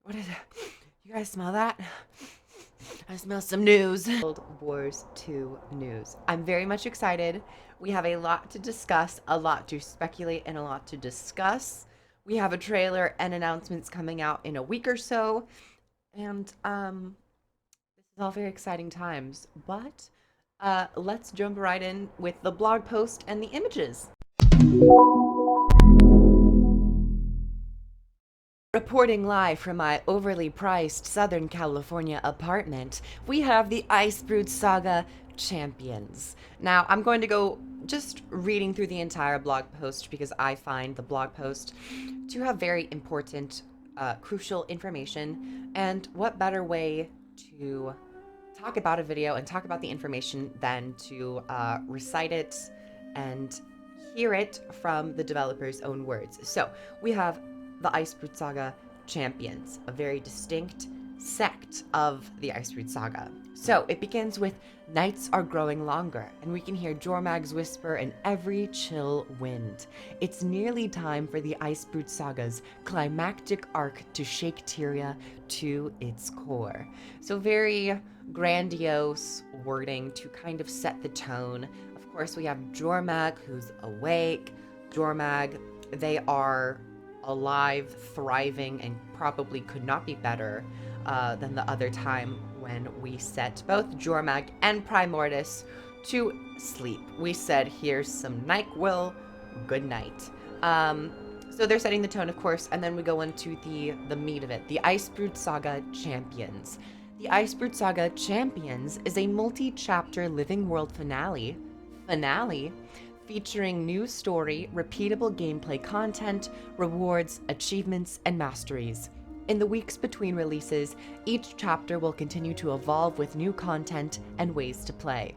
What is it? You guys smell that? I smell some news. Guild Wars 2 news. I'm very much excited. We have a lot to discuss, a lot to speculate, and a lot to discuss. We have a trailer and announcements coming out in a week or so. And this is all very exciting times. But let's jump right in with the blog post and the images. Reporting live from my overly priced Southern California apartment, we have the Icebrood Saga Champions. Now, I'm going to go just reading through the entire blog post because I find the blog post to have very important, crucial information. And what better way to talk about a video and talk about the information than to recite it and hear it from the developer's own words. So we have the Icebrood Saga champions, a very distinct sect of the Icebrood Saga. So it begins with nights are growing longer, and we can hear Jormag's whisper in every chill wind. It's nearly time for the Icebrood Saga's climactic arc to shake Tyria to its core. So very grandiose wording to kind of set the tone. Of course, we have Jormag, who's awake. Jormag, they are alive, thriving, and probably could not be better than the other time when we set both Jormag and Primordus to sleep. We said, here's some NyQuil, good night. So they're setting the tone, of course, and then we go into the meat of it, the Icebrood Saga Champions. The Icebrood Saga Champions is a multi-chapter living world finale featuring new story, repeatable gameplay content, rewards, achievements, and masteries. In the weeks between releases, each chapter will continue to evolve with new content and ways to play.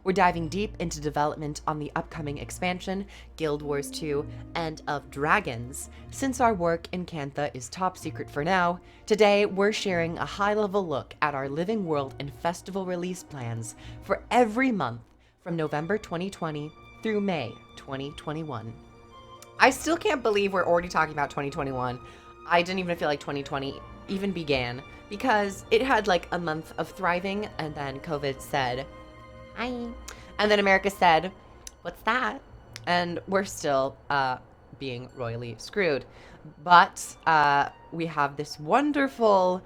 We're diving deep into development on the upcoming expansion, Guild Wars 2, and of Dragons. Since our work in Cantha is top secret for now, today we're sharing a high-level look at our Living World and Festival release plans for every month from November 2020 through May 2021. I still can't believe we're already talking about 2021. I didn't even feel like 2020 even began because it had like a month of thriving and then COVID said, hi. And then America said, what's that? And we're still being royally screwed. But we have this wonderful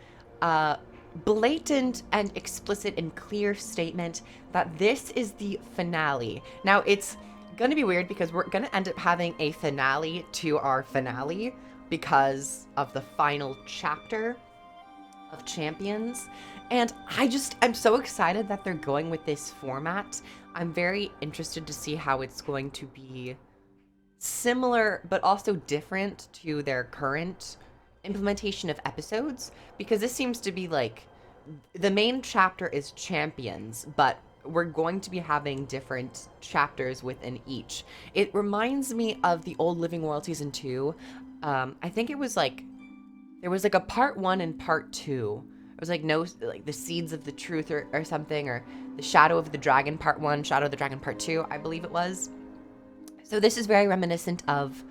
blatant and explicit and clear statement that this is the finale. Now, it's going to be weird because we're going to end up having a finale to our finale because of the final chapter of Champions. And I'm so excited that they're going with this format. I'm very interested to see how it's going to be similar but also different to their current implementation of episodes, because this seems to be like the main chapter is Champions, but we're going to be having different chapters within each. It reminds me of the old Living World Season 2. I think it was like, there was like a part 1 and part 2. It was like the Seeds of the Truth or something, or the Shadow of the Dragon part 1, Shadow of the Dragon part 2, I believe it was. So this is very reminiscent of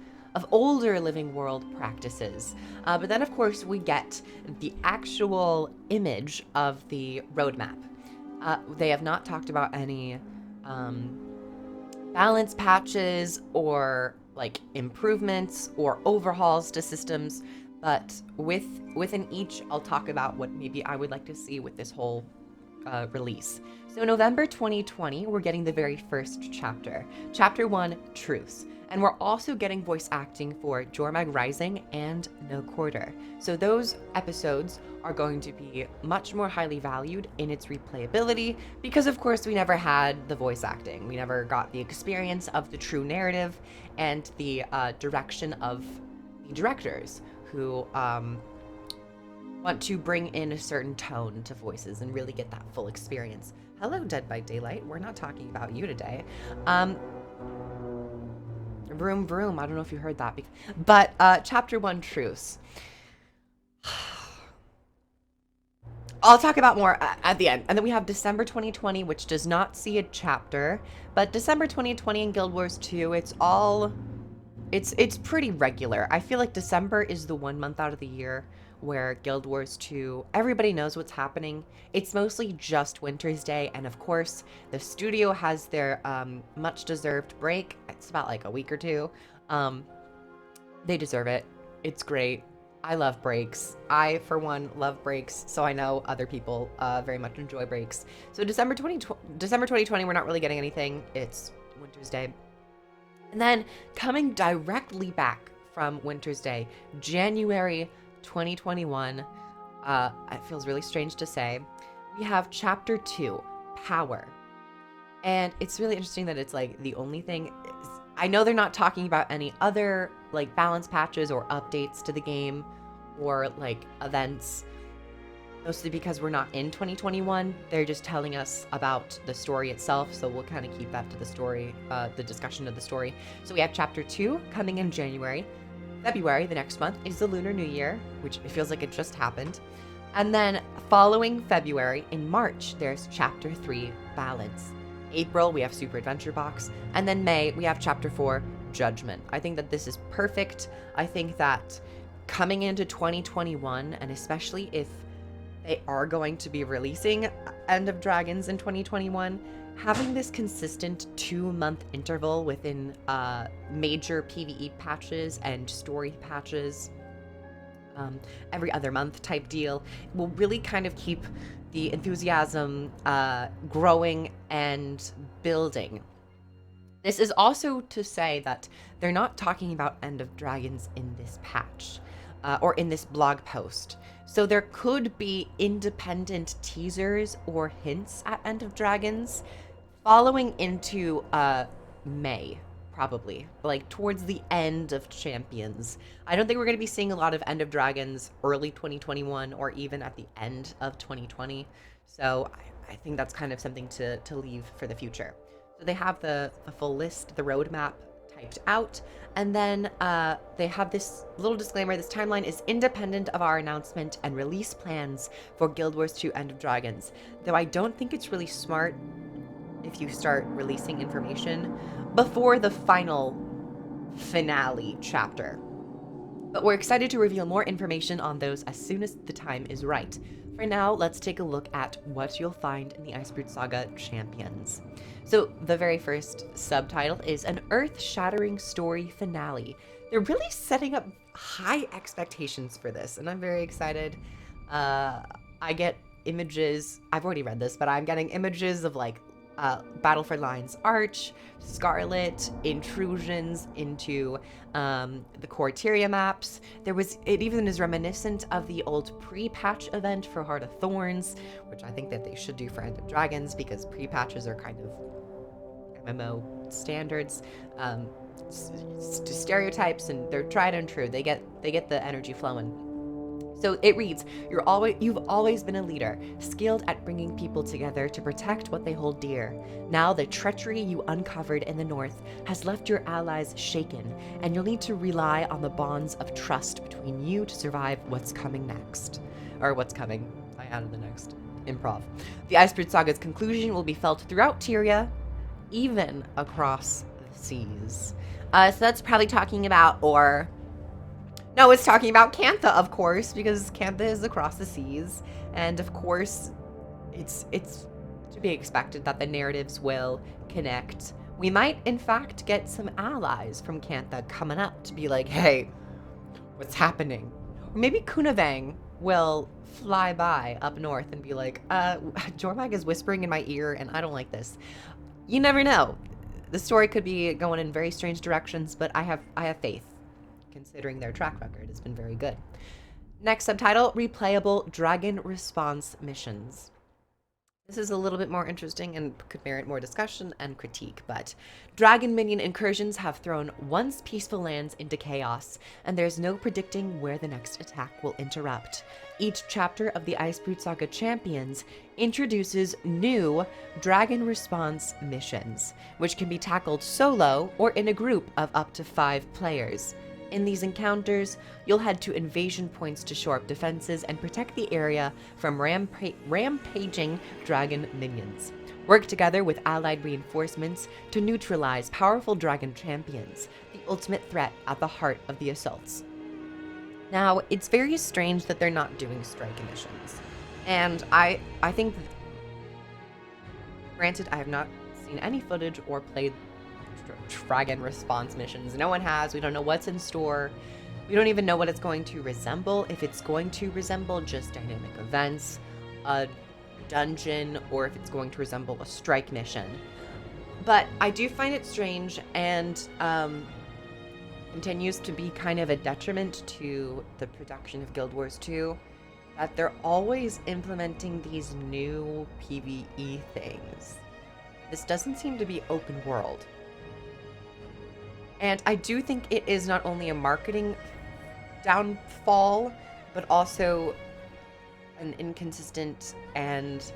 older Living World practices. But then, of course, we get the actual image of the roadmap. They have not talked about any balance patches or like improvements or overhauls to systems, but within each, I'll talk about what maybe I would like to see with this whole release. So November 2020, we're getting the very first chapter. Chapter 1, Truce. And we're also getting voice acting for Jormag Rising and No Quarter. So those episodes are going to be much more highly valued in its replayability because, of course, we never had the voice acting. We never got the experience of the true narrative and the direction of the directors who want to bring in a certain tone to voices and really get that full experience. Hello, Dead by Daylight. We're not talking about you today. Vroom vroom. I don't know if you heard that. But chapter 1, Truce. I'll talk about more at the end. And then we have December 2020, which does not see a chapter. But December 2020 in Guild Wars 2, it's all It's pretty regular. I feel like December is the one month out of the year where Guild Wars 2, everybody knows what's happening. It's mostly just Winter's Day, and of course, the studio has their much deserved break. It's about like a week or two. Um, they deserve it. It's great. I love breaks. I, for one, love breaks, so I know other people very much enjoy breaks. So December 2020, we're not really getting anything. It's Winter's Day. And then coming directly back from Winter's Day, January 2021, it feels really strange to say, we have Chapter 2, Power. And it's really interesting that it's like the only thing. I know they're not talking about any other like balance patches or updates to the game or like events, mostly because we're not in 2021. They're just telling us about the story itself, so we'll kind of keep that to the story, the discussion of the story. So we have Chapter 2 coming in January. February, the next month, is the Lunar New Year, which it feels like it just happened. And then following February, in March, there's Chapter 3, Balance. April, we have Super Adventure Box. And then May, we have Chapter 4, Judgment. I think that this is perfect. I think that coming into 2021, and especially if they are going to be releasing End of Dragons in 2021, having this consistent 2-month interval within major PvE patches and story patches, every other month type deal, will really kind of keep the enthusiasm growing and building. This is also to say that they're not talking about End of Dragons in this patch or in this blog post. So there could be independent teasers or hints at End of Dragons following into May, probably, like towards the end of Champions. I don't think we're going to be seeing a lot of End of Dragons early 2021 or even at the end of 2020. So I think that's kind of something to leave for the future. So they have the full list, the roadmap typed out, and then they have this little disclaimer: this timeline is independent of our announcement and release plans for Guild Wars 2 End of Dragons, though I don't think it's really smart if you start releasing information before the final finale chapter. But we're excited to reveal more information on those as soon as the time is right. For now, let's take a look at what you'll find in the Icebrood Saga Champions. So the very first subtitle is an earth-shattering story finale. They're really setting up high expectations for this, and I'm very excited. I get images, I've already read this, but I'm getting images of like Battle for Lion's Arch, Scarlet, intrusions into the Corteria maps. It even is reminiscent of the old pre-patch event for Heart of Thorns, which I think that they should do for End of Dragons, because pre-patches are kind of MMO standards, stereotypes, and they're tried and true. They get the energy flowing. So it reads, you've always been a leader, skilled at bringing people together to protect what they hold dear. Now the treachery you uncovered in the north has left your allies shaken, and you'll need to rely on the bonds of trust between you to survive what's coming next. Or what's coming. I added the next. Improv. The Icebrood Saga's conclusion will be felt throughout Tyria, even across the seas. So that's probably talking about No, it's talking about Cantha, of course, because Cantha is across the seas, and of course, it's to be expected that the narratives will connect. We might, in fact, get some allies from Cantha coming up to be like, hey, what's happening? Or maybe Kunavang will fly by up north and be like, Jormag is whispering in my ear, and I don't like this. You never know. The story could be going in very strange directions, but I have faith, considering their track record has been very good. Next subtitle, Replayable Dragon Response Missions. This is a little bit more interesting and could merit more discussion and critique, but dragon minion incursions have thrown once peaceful lands into chaos, and there's no predicting where the next attack will interrupt. Each chapter of the Icebrood Saga Champions introduces new dragon response missions, which can be tackled solo or in a group of up to 5 players. In these encounters, you'll head to invasion points to shore up defenses and protect the area from rampaging dragon minions. Work together with allied reinforcements to neutralize powerful dragon champions, the ultimate threat at the heart of the assaults. Now, it's very strange that they're not doing strike missions. And I think, granted, I have not seen any footage or played dragon response missions. No one has. We don't know what's in store. We don't even know what it's going to resemble. If it's going to resemble just dynamic events, a dungeon, or if it's going to resemble a strike mission. But I do find it strange and continues to be kind of a detriment to the production of Guild Wars 2 that they're always implementing these new PvE things. This doesn't seem to be open world. And I do think it is not only a marketing downfall, but also an inconsistent and,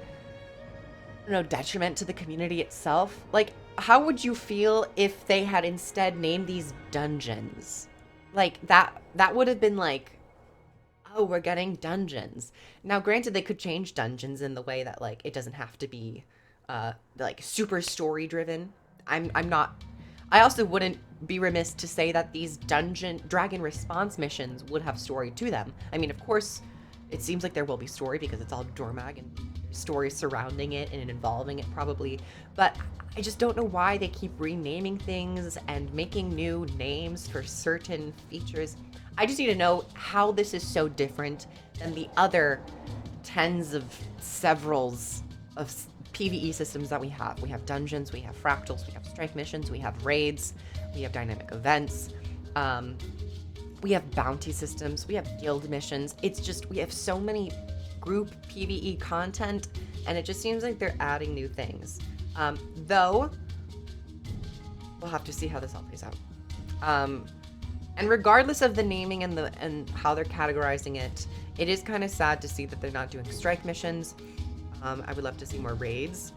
detriment to the community itself. Like, how would you feel if they had instead named these dungeons? Like, that would have been like, oh, we're getting dungeons. Now, granted, they could change dungeons in the way that, like, it doesn't have to be, like, super story-driven. I also wouldn't be remiss to say that these dragon response missions would have story to them. I mean, of course, it seems like there will be story because it's all Dormag and stories surrounding it and involving it probably. But I just don't know why they keep renaming things and making new names for certain features. I just need to know how this is so different than the other tens of severals of PvE systems that we have. We have dungeons, we have fractals, we have strike missions, we have raids, we have dynamic events, we have bounty systems, we have guild missions. It's just, we have so many group PvE content, and it just seems like they're adding new things. Though, we'll have to see how this all plays out. And regardless of the naming and how they're categorizing it, it is kind of sad to see that they're not doing strike missions. I would love to see more raids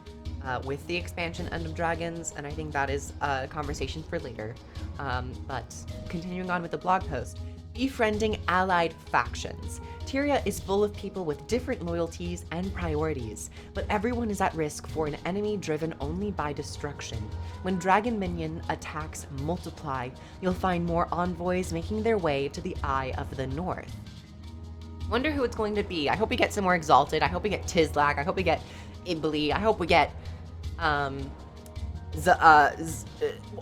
with the expansion End of Dragons, and I think that is a conversation for later. But continuing on with the blog post, Befriending Allied Factions. Tyria is full of people with different loyalties and priorities, but everyone is at risk for an enemy driven only by destruction. When dragon minion attacks multiply, you'll find more envoys making their way to the Eye of the North. Wonder who it's going to be. I hope we get some more Exalted. I hope we get Tizlak. I hope we get Ibli. I hope we get oh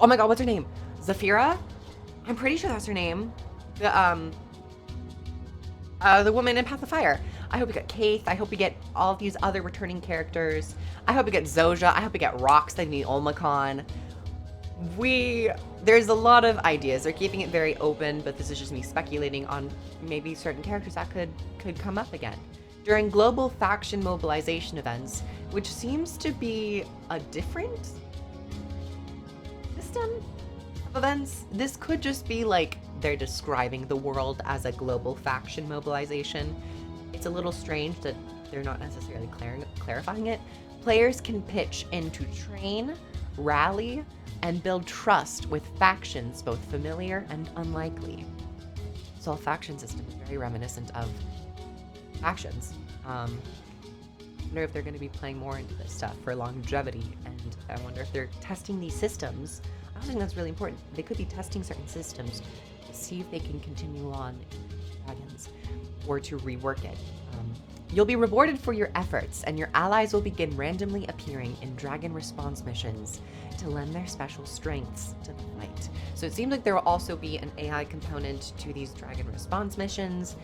my god, what's her name? Zafira? I'm pretty sure that's her name. The woman in Path of Fire. I hope we get Kaith. I hope we get all these other returning characters. I hope we get Zoja. I hope we get Rox, the Olmacon. There's a lot of ideas. They're keeping it very open, but this is just me speculating on maybe certain characters that could come up again. During global faction mobilization events, which seems to be a different system of events. This could just be like they're describing the world as a global faction mobilization. It's a little strange that they're not necessarily clarifying it. Players can pitch in to train, rally, and build trust with factions both familiar and unlikely. This whole faction system is very reminiscent of factions. I wonder if they're going to be playing more into this stuff for longevity, and I wonder if they're testing these systems. I also think that's really important. They could be testing certain systems to see if they can continue on in Dragons or to rework it. You'll be rewarded for your efforts, and your allies will begin randomly appearing in dragon response missions to lend their special strengths to the fight. So it seems like there will also be an AI component to these dragon response missions,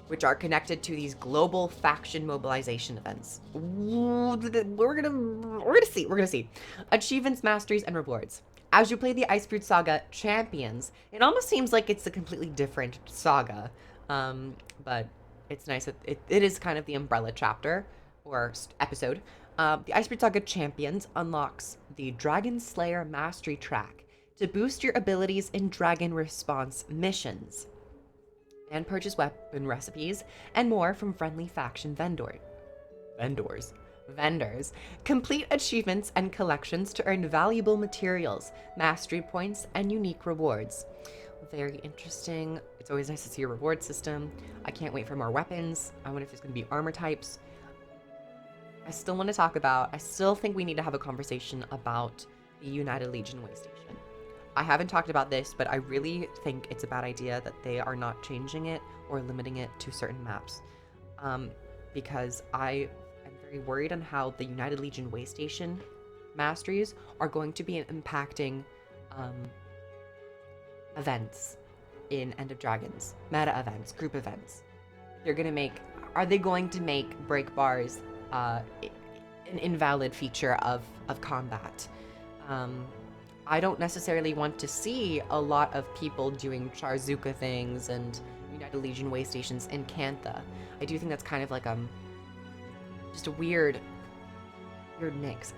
which are connected to these global faction mobilization events. We're gonna see. Achievements, masteries, and rewards. As you play the Icebrood Saga Champions, it almost seems like it's a completely different saga, but it's nice that it is kind of the umbrella chapter or episode. The Icebrood Saga Champions unlocks the Dragon Slayer Mastery track to boost your abilities in dragon response missions, and purchase weapon recipes and more from friendly faction vendors. Complete achievements and collections to earn valuable materials, mastery points, and unique rewards. Very interesting. It's always nice to see a reward system. I can't wait for more weapons. I wonder if there's going to be armor types. I still want to talk about, I still think we need to have a conversation about the United Legion way station. I haven't talked about this, but I really think it's a bad idea that they are not changing it or limiting it to certain maps. Because I am very worried on how the United Legion way station masteries are going to be impacting events in End of Dragons, meta events, group events. Are they going to make break bars an invalid feature of combat? I don't necessarily want to see a lot of people doing Charzuka things and United Legion way stations in Cantha. I do think that's kind of like just a weird mix.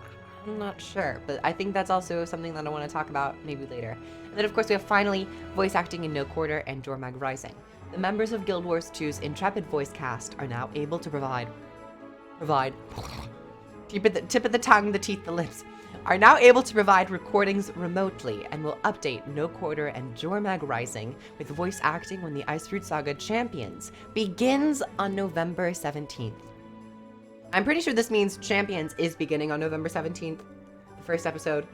I'm not sure, but I think that's also something that I want to talk about maybe later. And then of course we have finally voice acting in No Quarter and Dormag Rising. The members of Guild Wars 2's intrepid voice cast are now able to provide tip of the tongue, the teeth, the lips, are now able to provide recordings remotely and will update No Quarter and Dormag Rising with voice acting when the Icebrood Saga Champions begins on November 17th. I'm pretty sure this means Champions is beginning on November 17th, the first episode.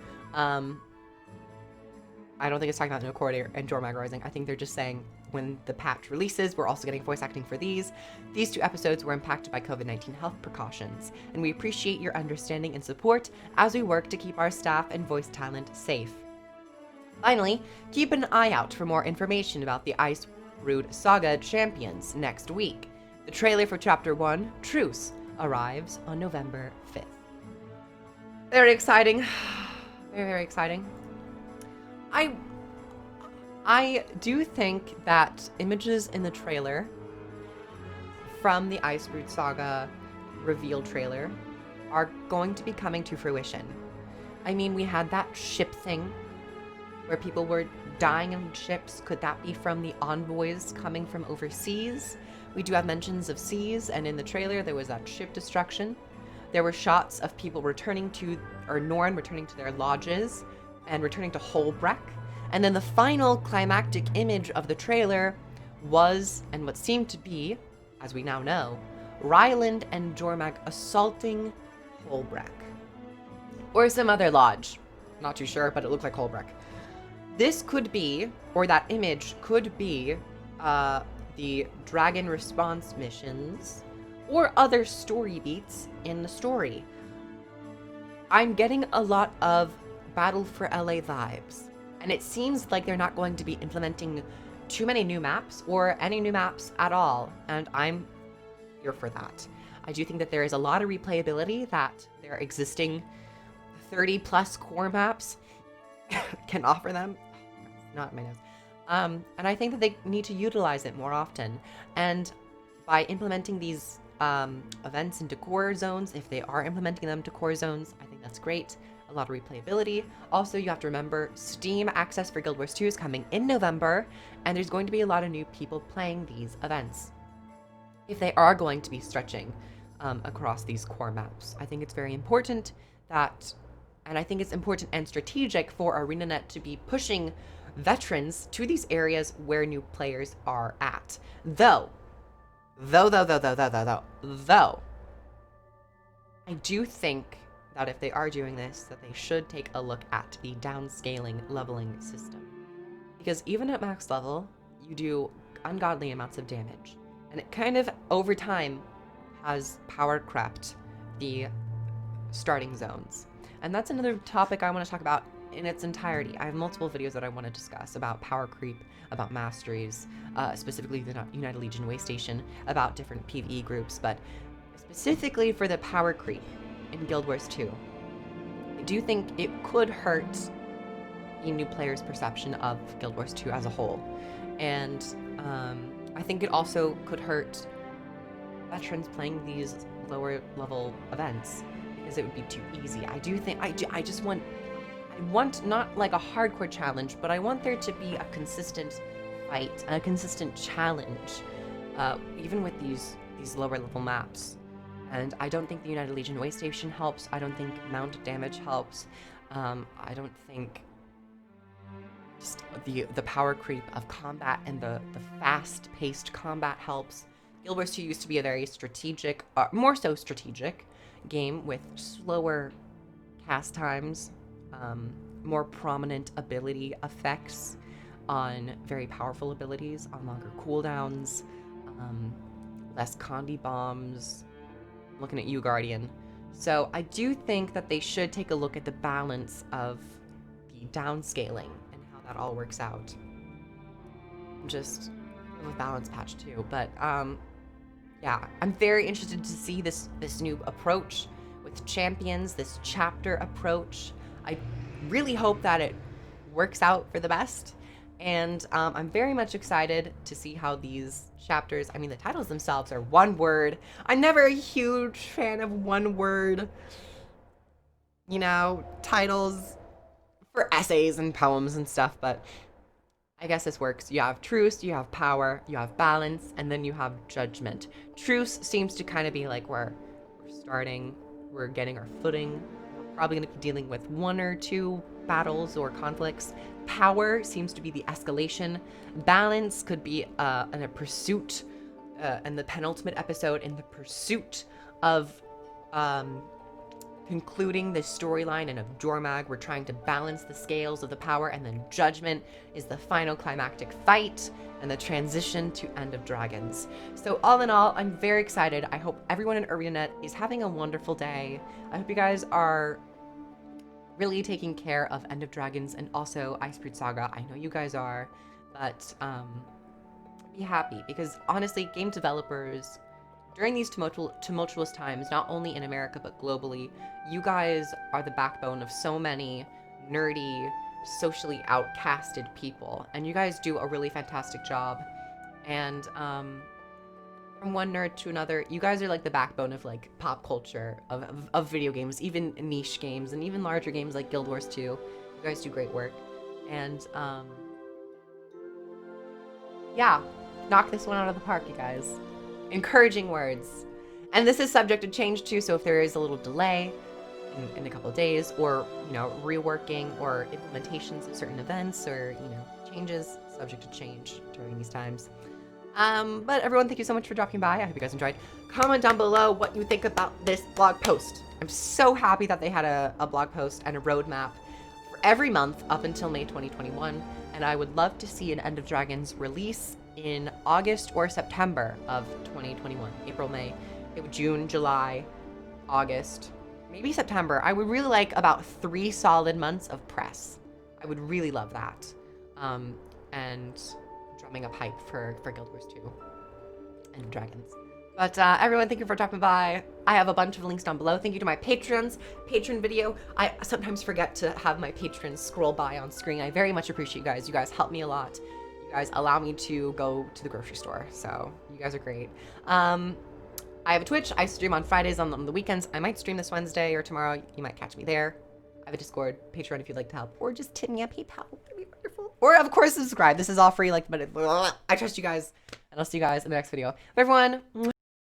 I don't think it's talking about No Quarter and Dormag Rising. I think they're just saying when the patch releases, we're also getting voice acting for these. These two episodes were impacted by COVID-19 health precautions, and we appreciate your understanding and support as we work to keep our staff and voice talent safe. Finally, keep an eye out for more information about the Icebrood Saga Champions next week. The trailer for Chapter 1, Truce, arrives on November 5th. Very exciting. Very, very exciting. I do think that images in the trailer from the Icebrood Saga reveal trailer are going to be coming to fruition. I mean, we had that ship thing where people were dying in ships. Could that be from the envoys coming from overseas? We do have mentions of seas, and in the trailer there was that ship destruction. There were shots of people returning to, or Norn returning to their lodges and returning to Holbreck. And then the final climactic image of the trailer was, and what seemed to be, as we now know, Ryland and Dormag assaulting Holbreck. Or some other lodge. Not too sure, but it looked like Holbreck. This could be, or that image could be, the dragon response missions or other story beats in the story. I'm getting a lot of Battle for LA vibes, and it seems like they're not going to be implementing too many new maps or any new maps at all, and I'm here for that. I do think that there is a lot of replayability that their existing 30 plus core maps can offer them. Not my nose. And I think that they need to utilize it more often. And by implementing these events into core zones, if they are implementing them to core zones, I think that's great. A lot of replayability. Also, you have to remember, Steam access for Guild Wars 2 is coming in November, and there's going to be a lot of new people playing these events. If they are going to be stretching across these core maps, I think it's very important that, and I think it's important and strategic for ArenaNet to be pushing veterans to these areas where new players are at. Though, I do think that if they are doing this, that they should take a look at the downscaling leveling system. Because even at max level, you do ungodly amounts of damage. And it kind of, over time, has power crept the starting zones. And that's another topic I want to talk about in its entirety. I have multiple videos that I want to discuss about power creep, about masteries, specifically the United Legion way station, about different PvE groups, but specifically for the power creep in Guild Wars 2. I do think it could hurt the new player's perception of Guild Wars 2 as a whole. And I think it also could hurt veterans playing these lower level events because it would be too easy. I do think, I want not like a hardcore challenge, but I want there to be a consistent fight, a consistent challenge, even with these lower level maps. And I don't think the United Legion way station helps. I don't think mount damage helps. I don't think just the power creep of combat and the fast-paced combat helps. Guild Wars 2 used to be a very strategic, more so strategic, game with slower cast times, more prominent ability effects on very powerful abilities, on longer cooldowns, less Condi bombs. I'm looking at you, Guardian. So I do think that they should take a look at the balance of the downscaling and how that all works out. Just a balance patch too, but yeah, I'm very interested to see this new approach with champions, this chapter approach. I really hope that it works out for the best, and I'm very much excited to see how these chapters, I mean, the titles themselves are one word. I'm never a huge fan of one word, you know, titles for essays and poems and stuff, but I guess this works. You have truce, you have power, you have balance, and then you have judgment. Truce seems to kind of be like where we're starting, we're getting our footing. We're probably going to be dealing with one or two battles or conflicts. Power seems to be the escalation. Balance could be in a pursuit, in the penultimate episode, in the pursuit of concluding the storyline. And of Jormag, we're trying to balance the scales of the power, and then judgment is the final climactic fight and the transition to End of Dragons. So all in all, I'm very excited. I hope everyone in ArenaNet is having a wonderful day. I hope you guys are really taking care of End of Dragons and also Icebrood Saga. I know you guys are, but be happy, because honestly, game developers, during these tumultuous times, not only in America but globally, you guys are the backbone of so many nerdy, socially outcasted people, and you guys do a really fantastic job. And from one nerd to another, you guys are like the backbone of like pop culture, of video games, even niche games, and even larger games like Guild Wars 2. You guys do great work, and yeah, knock this one out of the park, you guys. Encouraging words. And this is subject to change too, so if there is a little delay in a couple of days, or, you know, reworking or implementations of certain events, or, you know, changes, subject to change during these times. But everyone, thank you so much for dropping by. I hope you guys enjoyed. Comment down below what you think about this blog post. I'm so happy that they had a blog post and a roadmap for every month up until May 2021, and I would love to see an End of Dragons release in August or September of 2021. April, May, June, July, August, maybe September. I would really like about 3 solid months of press. I would really love that. And drumming up hype for Guild Wars 2 and Dragons. But everyone, thank you for dropping by. I have a bunch of links down below. Thank you to my patrons. Patron video. I sometimes forget to have my patrons scroll by on screen. I very much appreciate you guys. You guys help me a lot. You guys allow me to go to the grocery store. So you guys are great. I have a Twitch. I stream on Fridays, on the weekends. I might stream this Wednesday or tomorrow. You might catch me there. I have a Discord, Patreon if you'd like to help, or just tip me a PayPal. That'd be wonderful. Or of course subscribe. This is all free. Like, but I trust you guys, and I'll see you guys in the next video. Bye, everyone.